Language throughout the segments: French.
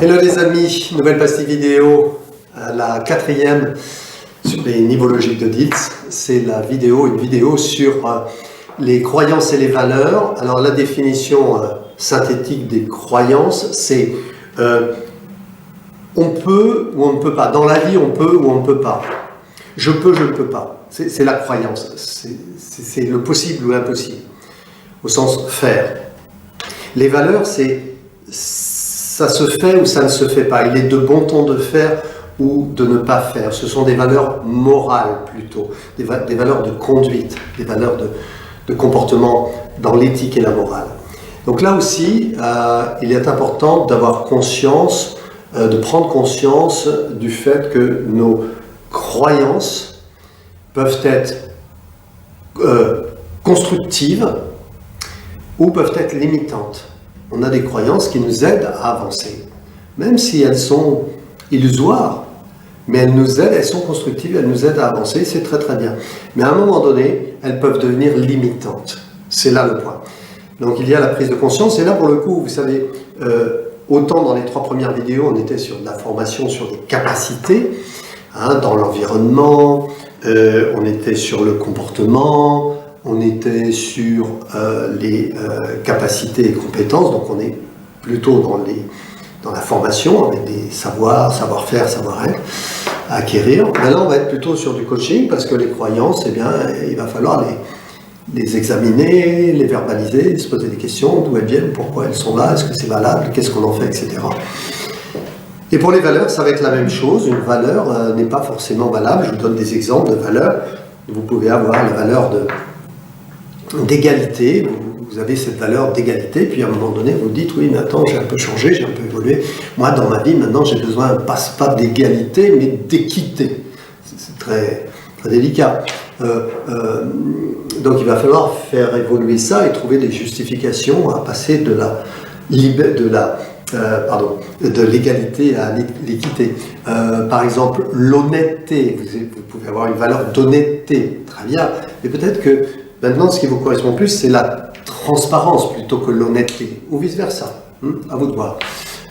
Hello les amis, nouvelle pastille vidéo, la 4e sur les niveaux logiques de Dietz. C'est une vidéo sur les croyances et les valeurs. Alors la définition synthétique des croyances, c'est on peut ou on ne peut pas. Dans la vie, on peut ou on ne peut pas. Je peux, je ne peux pas. C'est la croyance. C'est le possible ou l'impossible, au sens faire. Les valeurs, c'est ça se fait ou ça ne se fait pas. Il est de bon ton de faire ou de ne pas faire. Ce sont des valeurs morales plutôt, des valeurs de conduite, des valeurs de comportement dans l'éthique et la morale. Donc là aussi, il est important d'avoir conscience, de prendre conscience du fait que nos croyances peuvent être constructives ou peuvent être limitantes. On a des croyances qui nous aident à avancer, même si elles sont illusoires, mais elles nous aident, elles sont constructives, elles nous aident à avancer, c'est très très bien. Mais à un moment donné, elles peuvent devenir limitantes. C'est là le point. Donc il y a la prise de conscience, et là pour le coup, vous savez, autant dans les 3 premières vidéos, on était sur de la formation sur des capacités, dans l'environnement, on était sur le comportement, on était sur les capacités et compétences, donc on est plutôt dans la formation, avec des savoirs, savoir-faire, savoir-être à acquérir. Maintenant, on va être plutôt sur du coaching, parce que les croyances, eh bien, il va falloir les examiner, les verbaliser, se poser des questions, d'où elles viennent, pourquoi elles sont là, est-ce que c'est valable, qu'est-ce qu'on en fait, etc. Et pour les valeurs, ça va être la même chose. Une valeur n'est pas forcément valable. Je vous donne des exemples de valeurs. Vous pouvez avoir la valeur d'égalité, vous avez cette valeur d'égalité, puis à un moment donné vous dites oui mais attends, j'ai un peu changé, j'ai un peu évolué, moi dans ma vie maintenant j'ai besoin pas d'égalité mais d'équité, c'est très, très délicat. Donc il va falloir faire évoluer ça et trouver des justifications à passer de l'égalité à l'équité. Par exemple, l'honnêteté, vous pouvez avoir une valeur d'honnêteté, très bien, mais peut-être que maintenant, ce qui vous correspond plus, c'est la transparence plutôt que l'honnêteté, ou vice-versa, à vous de voir.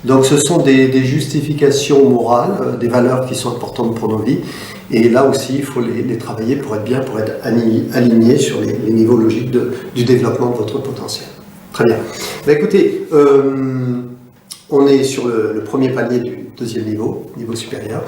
Donc ce sont des justifications morales, des valeurs qui sont importantes pour nos vies, et là aussi, il faut les travailler pour être bien, pour être aligné sur les niveaux logiques du développement de votre potentiel. Très bien. Ben, écoutez, on est sur le premier palier du 2e niveau supérieur.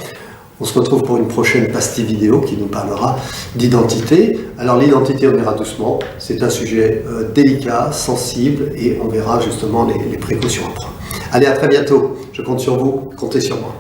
On se retrouve pour une prochaine pastille vidéo qui nous parlera d'identité. Alors l'identité, on ira doucement. C'est un sujet délicat, sensible, et on verra justement les précautions à prendre. Allez, à très bientôt. Je compte sur vous. Comptez sur moi.